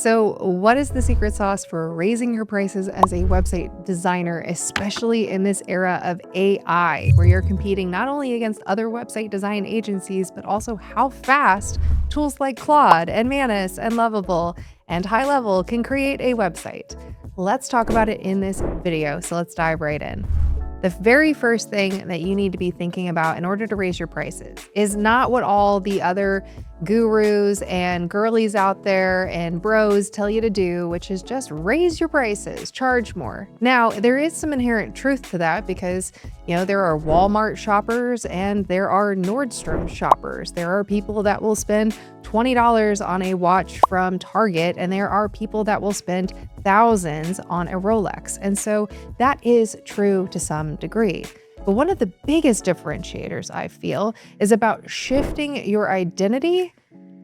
So, what is the secret sauce for raising your prices as a website designer, especially in this era of AI, where you're competing not only against other website design agencies, but also how fast tools like Claude and Manus and Lovable and HighLevel can create a website? Let's talk about it in this video. So, let's dive right in. The very first thing that you need to be thinking about in order to raise your prices is not what all the other gurus and girlies out there and bros tell you to do, which is just raise your prices, charge more. Now, there is some inherent truth to that because, there are Walmart shoppers and there are Nordstrom shoppers. There are people that will spend $20 on a watch from Target, and there are people that will spend thousands on a Rolex. And so that is true to some degree. But one of the biggest differentiators, I feel, is about shifting your identity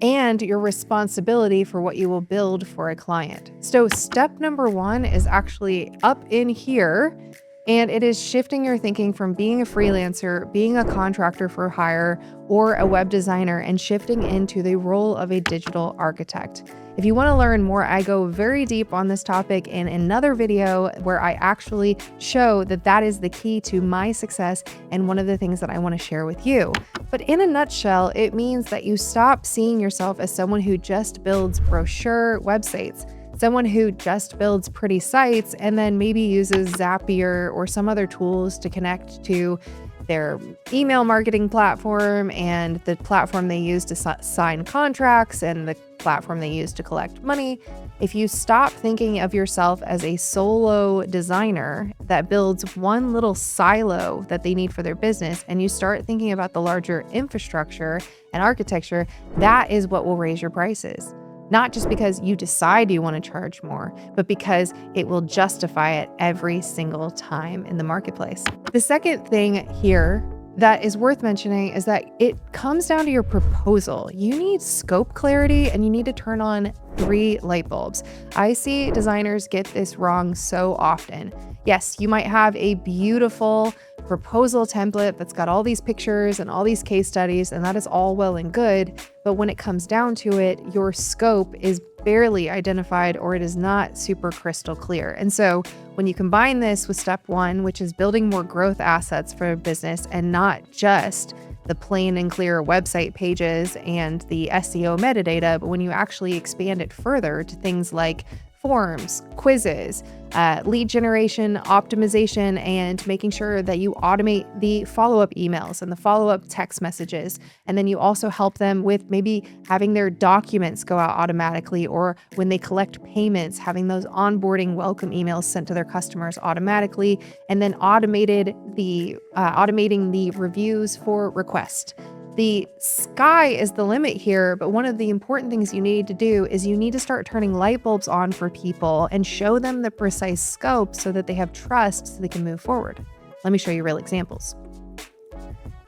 and your responsibility for what you will build for a client. So step number one is actually up in here, and it is shifting your thinking from being a freelancer, being a contractor for hire, or a web designer, and shifting into the role of a digital architect. If you want to learn more, I go very deep on this topic in another video where I actually show that that is the key to my success and one of the things that I want to share with you. But in a nutshell, it means that you stop seeing yourself as someone who just builds brochure websites, someone who just builds pretty sites and then maybe uses Zapier or some other tools to connect to their email marketing platform and the platform they use to sign contracts and the platform they use to collect money. If you stop thinking of yourself as a solo designer that builds one little silo that they need for their business, and you start thinking about the larger infrastructure and architecture, that is what will raise your prices. Not just because you decide you want to charge more, but because it will justify it every single time in the marketplace. The second thing here that is worth mentioning is that it comes down to your proposal. You need scope clarity and you need to turn on 3 light bulbs. I see designers get this wrong so often. Yes, you might have a beautiful proposal template that's got all these pictures and all these case studies, and that is all well and good. But when it comes down to it, your scope is barely identified or it is not super crystal clear. And so when you combine this with step 1, which is building more growth assets for a business and not just the plain and clear website pages and the SEO metadata, but when you actually expand it further to things like forms, quizzes, lead generation, optimization, and making sure that you automate the follow-up emails and the follow-up text messages. And then you also help them with maybe having their documents go out automatically, or when they collect payments, having those onboarding welcome emails sent to their customers automatically, and then automating the reviews for request. The sky is the limit here, but one of the important things you need to do is you need to start turning light bulbs on for people and show them the precise scope so that they have trust so they can move forward. Let me show you real examples.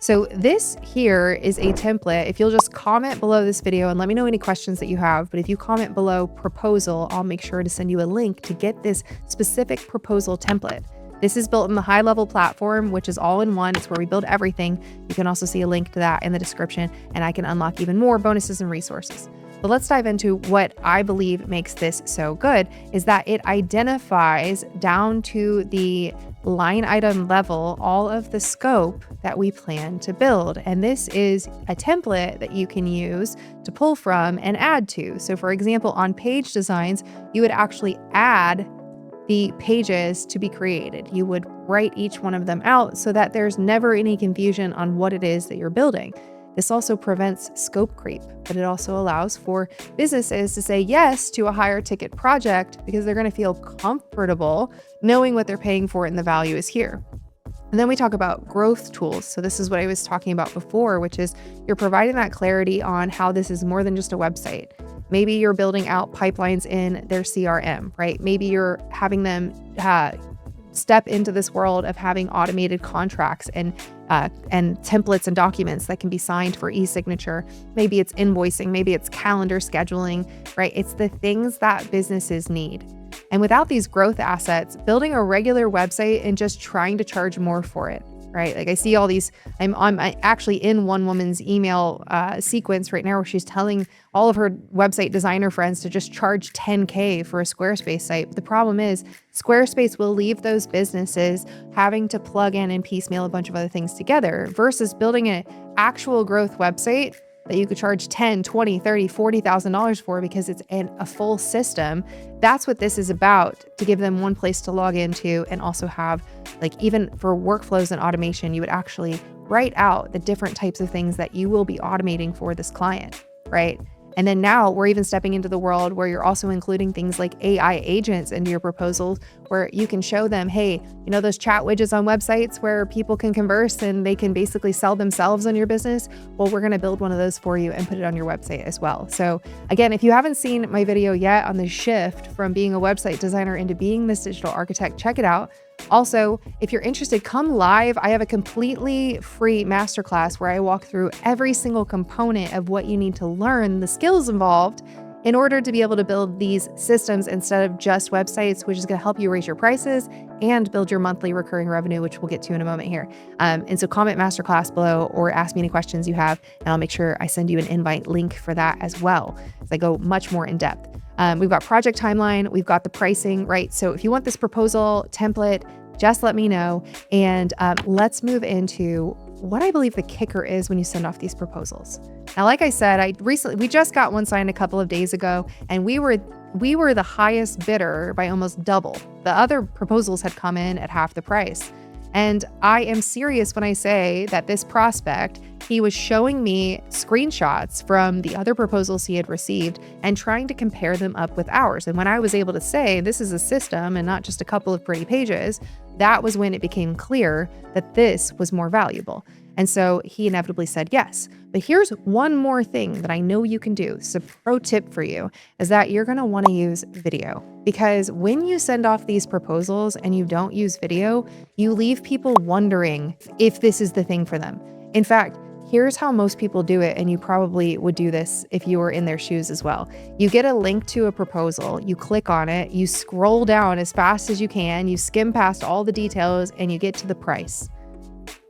So this here is a template. If you'll just comment below this video and let me know any questions that you have, but if you comment below proposal, I'll make sure to send you a link to get this specific proposal template. This is built in the HighLevel platform, which is all in one. It's where we build everything. You can also see a link to that in the description, and I can unlock even more bonuses and resources. But let's dive into what I believe makes this so good is that it identifies down to the line item level all of the scope that we plan to build. And this is a template that you can use to pull from and add to. So for example, on page designs, you would actually add the pages to be created. You would write each one of them out so that there's never any confusion on what it is that you're building. This also prevents scope creep, but it also allows for businesses to say yes to a higher ticket project because they're going to feel comfortable knowing what they're paying for and the value is here. And then we talk about growth tools. So this is what I was talking about before, which is you're providing that clarity on how this is more than just a website. Maybe you're building out pipelines in their CRM, right? Maybe you're having them step into this world of having automated contracts and templates and documents that can be signed for e-signature. Maybe it's invoicing, maybe it's calendar scheduling, right? It's the things that businesses need. And without these growth assets, building a regular website and just trying to charge more for it right? Like I see all these, I'm actually in one woman's email sequence right now where she's telling all of her website designer friends to just charge 10K for a Squarespace site. But the problem is Squarespace will leave those businesses having to plug in and piecemeal a bunch of other things together versus building an actual growth website that you could charge $10, $20, $30, $40,000 for because it's a full system. That's what this is about, to give them one place to log into and also have, like, even for workflows and automation, you would actually write out the different types of things that you will be automating for this client, right? And then now we're even stepping into the world where you're also including things like AI agents into your proposals, where you can show them, hey, you know, those chat widgets on websites where people can converse and they can basically sell themselves on your business. Well, we're going to build one of those for you and put it on your website as well. So again, if you haven't seen my video yet on the shift from being a website designer into being this digital architect, check it out. Also, if you're interested, come live. I have a completely free masterclass where I walk through every single component of what you need to learn, the skills involved in order to be able to build these systems instead of just websites, which is going to help you raise your prices and build your monthly recurring revenue, which we'll get to in a moment here. And so comment masterclass below or ask me any questions you have, and I'll make sure I send you an invite link for that as well, as I go much more in depth. We've got project timeline, we've got the pricing, right? So if you want this proposal template, just let me know. And let's move into what I believe the kicker is when you send off these proposals. Now, like I said, we just got one signed a couple of days ago, and we were the highest bidder by almost double. The other proposals had come in at half the price. And I am serious when I say that this prospect, he was showing me screenshots from the other proposals he had received and trying to compare them up with ours. And when I was able to say this is a system and not just a couple of pretty pages, that was when it became clear that this was more valuable. And so he inevitably said yes. But here's one more thing that I know you can do. So pro tip for you is that you're going to want to use video, because when you send off these proposals and you don't use video, you leave people wondering if this is the thing for them. In fact, here's how most people do it, and you probably would do this if you were in their shoes as well. You get a link to a proposal, you click on it, you scroll down as fast as you can, you skim past all the details, and you get to the price.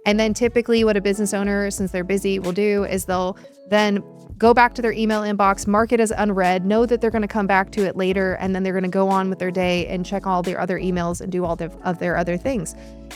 And then typically what a business owner, since they're busy, will do is they'll then go back to their email inbox, mark it as unread, know that they're going to come back to it later, and then they're going to go on with their day and check all their other emails and do all of their other things.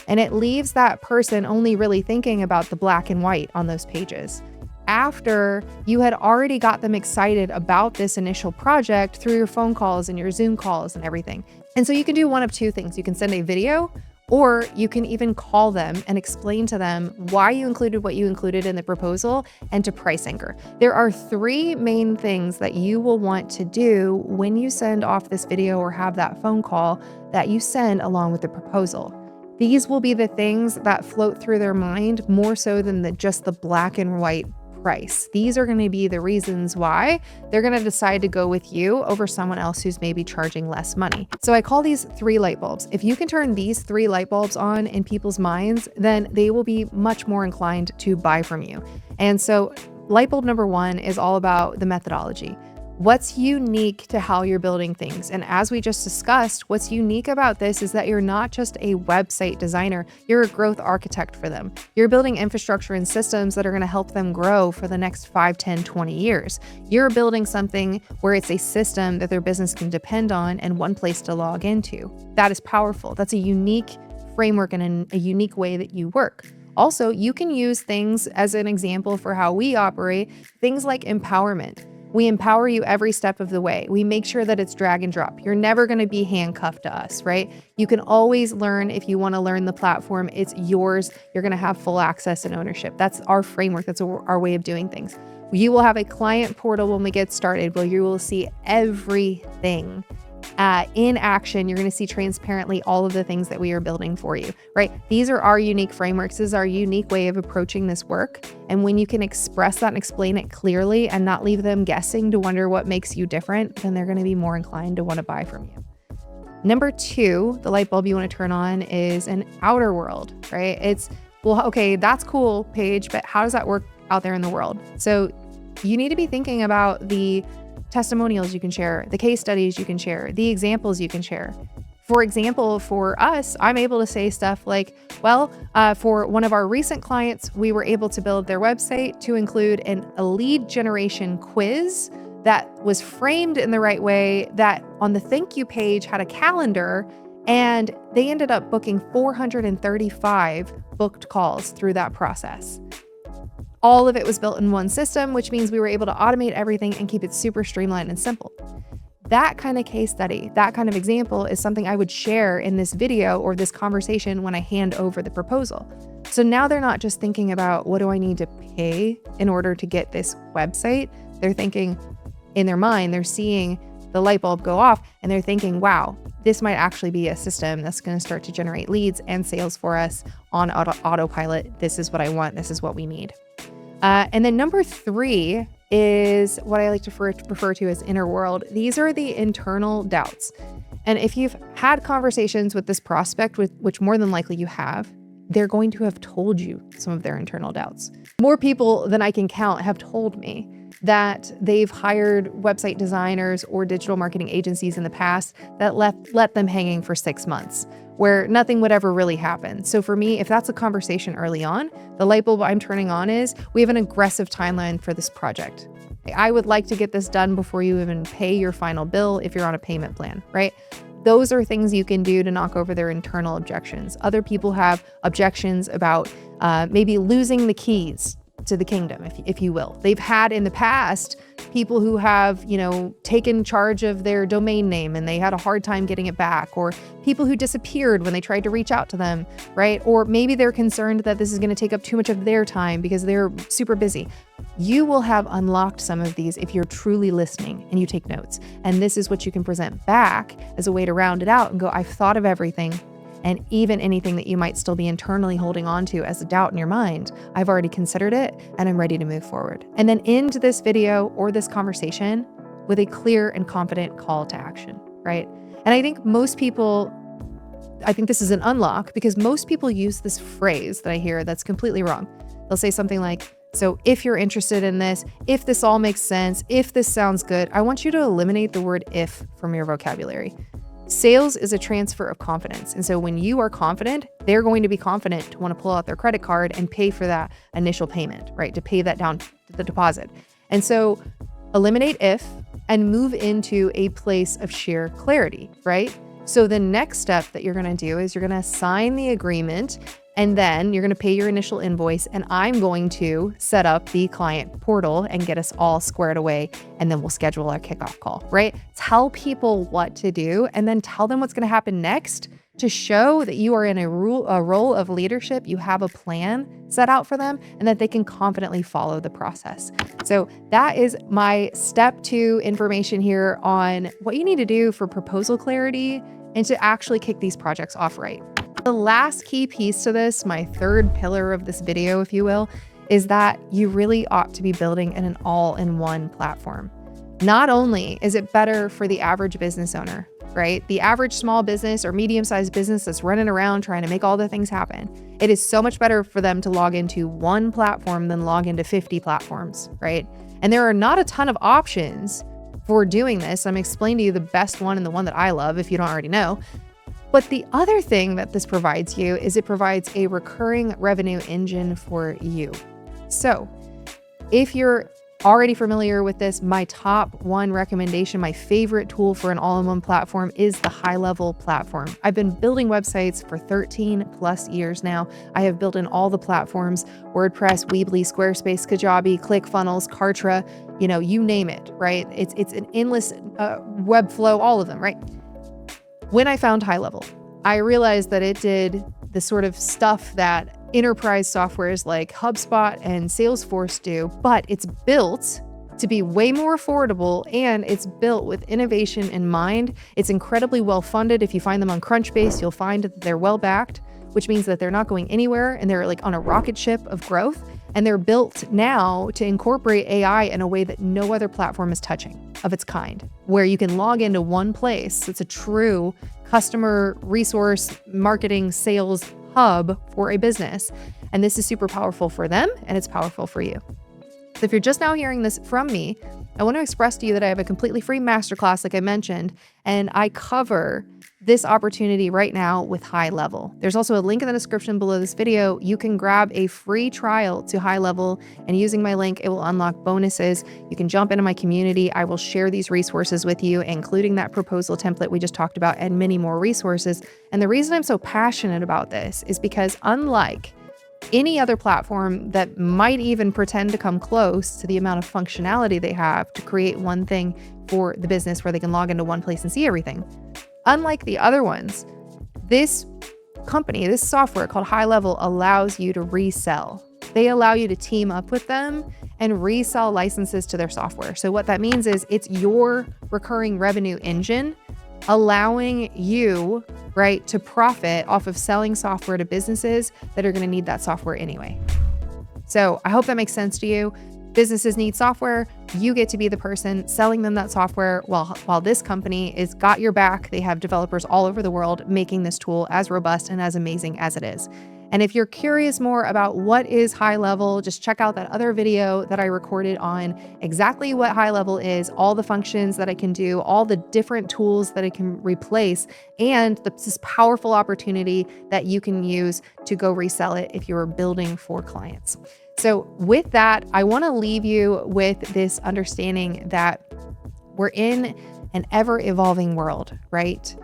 And it leaves that person only really thinking about the black and white on those pages, after you had already got them excited about this initial project through your phone calls and your Zoom calls and everything. And so you can do one of two things. You can send a video, or you can even call them and explain to them why you included what you included in the proposal and to price anchor. There are three main things that you will want to do when you send off this video or have that phone call that you send along with the proposal. These will be the things that float through their mind more so than just the black and white price. These are going to be the reasons why they're going to decide to go with you over someone else who's maybe charging less money. So I call these 3 light bulbs. If you can turn these 3 light bulbs on in people's minds, then they will be much more inclined to buy from you. And so light bulb number 1 is all about the methodology. What's unique to how you're building things? And as we just discussed, what's unique about this is that you're not just a website designer, you're a growth architect for them. You're building infrastructure and systems that are going to help them grow for the next 5, 10, 20 years. You're building something where it's a system that their business can depend on and one place to log into. That is powerful. That's a unique framework and a unique way that you work. Also, you can use things as an example for how we operate, things like empowerment. We empower you every step of the way. We make sure that it's drag and drop. You're never going to be handcuffed to us, right? You can always learn if you want to learn the platform. It's yours. You're going to have full access and ownership. That's our framework. That's our way of doing things. You will have a client portal when we get started where you will see everything in action. You're going to see transparently all of the things that we are building for you, right? These are our unique frameworks. This is our unique way of approaching this work. And when you can express that and explain it clearly and not leave them guessing to wonder what makes you different, then they're going to be more inclined to want to buy from you. Number 2, the light bulb you want to turn on is an outer world, right? It's, well, okay, that's cool, Paige, but how does that work out there in the world? So you need to be thinking about the testimonials you can share, the case studies you can share, the examples you can share. For example, for us, I'm able to say stuff like, well, for one of our recent clients, we were able to build their website to include a lead generation quiz that was framed in the right way, that on the thank you page had a calendar, and they ended up booking 435 booked calls through that process. All of it was built in one system, which means we were able to automate everything and keep it super streamlined and simple. That kind of case study, that kind of example is something I would share in this video or this conversation when I hand over the proposal. So now they're not just thinking about, what do I need to pay in order to get this website? They're thinking in their mind, they're seeing the light bulb go off and they're thinking, wow, this might actually be a system that's going to start to generate leads and sales for us on autopilot. This is what I want. This is what we need. And then number 3 is what I like to refer to as inner world. These are the internal doubts. And if you've had conversations with this prospect, which more than likely you have, they're going to have told you some of their internal doubts. More people than I can count have told me that they've hired website designers or digital marketing agencies in the past that let them hanging for 6 months, where nothing would ever really happen. So for me, if that's a conversation early on, the light bulb I'm turning on is, we have an aggressive timeline for this project. I would like to get this done before you even pay your final bill if you're on a payment plan, right? Those are things you can do to knock over their internal objections. Other people have objections about maybe losing the keys to the kingdom, if you will. They've had in the past people who have, taken charge of their domain name and they had a hard time getting it back, or people who disappeared when they tried to reach out to them, right? Or maybe they're concerned that this is going to take up too much of their time because they're super busy. You will have unlocked some of these if you're truly listening and you take notes. And this is what you can present back as a way to round it out and go, I've thought of everything. And even anything that you might still be internally holding on to as a doubt in your mind, I've already considered it and I'm ready to move forward. And then end this video or this conversation with a clear and confident call to action, right? And I think this is an unlock because most people use this phrase that I hear that's completely wrong. They'll say something like, so if you're interested in this, if this all makes sense, if this sounds good, I want you to eliminate the word if from your vocabulary. Sales is a transfer of confidence. And so when you are confident, they're going to be confident to want to pull out their credit card and pay for that initial payment, right? To pay that down to the deposit. And so eliminate if and move into a place of sheer clarity, right? So the next step that you're going to do is you're going to sign the agreement, and then you're going to pay your initial invoice, and I'm going to set up the client portal and get us all squared away, and then we'll schedule our kickoff call, right? Tell people what to do, and then tell them what's going to happen next to show that you are in a role of leadership. You have a plan set out for them, and that they can confidently follow the process. So that is my step 2 information here on what you need to do for proposal clarity and to actually kick these projects off right. The last key piece to this, my third pillar of this video, if you will, is that you really ought to be building an all-in-one platform. Not only is it better for the average business owner, right? The average small business or medium-sized business that's running around trying to make all the things happen. It is so much better for them to log into one platform than log into 50 platforms, right? And there are not a ton of options for doing this. I'm explaining to you the best one and the one that I love if you don't already know. But the other thing that this provides you is it provides a recurring revenue engine for you. So if you're already familiar with this, my top 1 recommendation, my favorite tool for an all-in-one platform is the HighLevel platform. I've been building websites for 13 plus years now. I have built in all the platforms: WordPress, Weebly, Squarespace, Kajabi, ClickFunnels, Kartra, you name it, right? It's an endless web flow, all of them, right? When I found HighLevel, I realized that it did the sort of stuff that enterprise softwares like HubSpot and Salesforce do, but it's built to be way more affordable, and it's built with innovation in mind. It's incredibly well funded. If you find them on Crunchbase, you'll find that they're well backed, which means that they're not going anywhere and they're like on a rocket ship of growth. And they're built now to incorporate AI in a way that no other platform is touching of its kind, where you can log into one place. It's a true customer resource marketing sales hub for a business. And this is super powerful for them, and it's powerful for you. So if you're just now hearing this from me, I want to express to you that I have a completely free masterclass, like I mentioned, and I cover this opportunity right now with HighLevel. There's also a link in the description below this video. You can grab a free trial to HighLevel, and using my link, it will unlock bonuses. You can jump into my community. I will share these resources with you, including that proposal template we just talked about and many more resources. And the reason I'm so passionate about this is because unlike any other platform that might even pretend to come close to the amount of functionality they have to create one thing for the business where they can log into one place and see everything, unlike the other ones, this company, this software called HighLevel allows you to resell. They allow you to team up with them and resell licenses to their software. So what that means is it's your recurring revenue engine allowing you, right, to profit off of selling software to businesses that are going to need that software anyway. So I hope that makes sense to you. Businesses need software. You get to be the person selling them that software while this company is got your back. They have developers all over the world making this tool as robust and as amazing as it is. And if you're curious more about what is HighLevel, just check out that other video that I recorded on exactly what HighLevel is, all the functions that I can do, all the different tools that I can replace, and this powerful opportunity that you can use to go resell it if you're building for clients. So with that, I want to leave you with this understanding that we're in an ever-evolving world, right?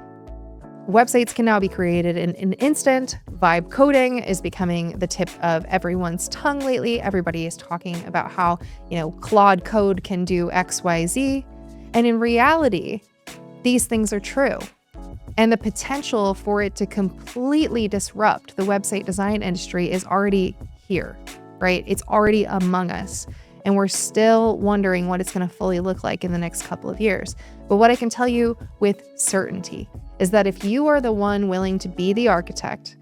Websites can now be created in an instant. Vibe coding is becoming the tip of everyone's tongue lately. Everybody is talking about how, Claude Code can do X, Y, Z. And in reality, these things are true. And the potential for it to completely disrupt the website design industry is already here, right? It's already among us. And we're still wondering what it's going to fully look like in the next couple of years. But what I can tell you with certainty is that if you are the one willing to be the architect,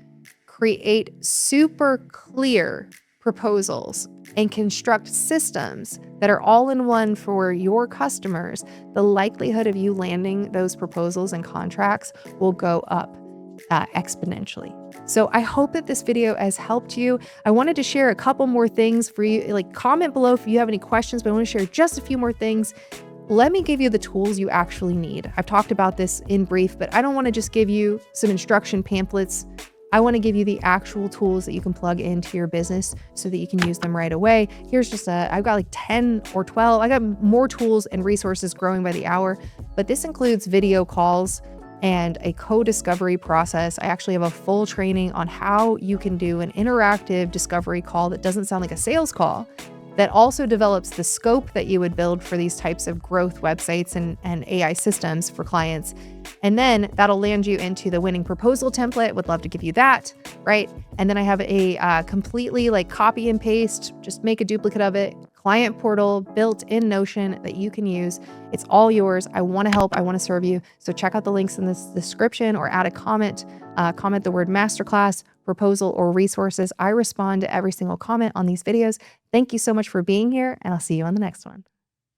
create super clear proposals, and construct systems that are all in one for your customers, the likelihood of you landing those proposals and contracts will go up exponentially. So I hope that this video has helped you. I wanted to share a couple more things for you. Like, comment below if you have any questions, but I want to share just a few more things. Let me give you the tools you actually need. I've talked about this in brief, but I don't want to just give you some instruction pamphlets. I want to give you the actual tools that you can plug into your business so that you can use them right away. Here's just I've got like 10 or 12. I got more tools and resources growing by the hour, but this includes video calls and a co-discovery process. I actually have a full training on how you can do an interactive discovery call that doesn't sound like a sales call, that also develops the scope that you would build for these types of growth websites and AI systems for clients. And then that'll land you into the winning proposal template. Would love to give you that, right? And then I have a completely like copy and paste, just make a duplicate of it, client portal built in Notion that you can use. It's all yours. I want to help. I want to serve you. So check out the links in this description or add a comment. Comment the word masterclass, proposal, or resources. I respond to every single comment on these videos. Thank you so much for being here, and I'll see you on the next one.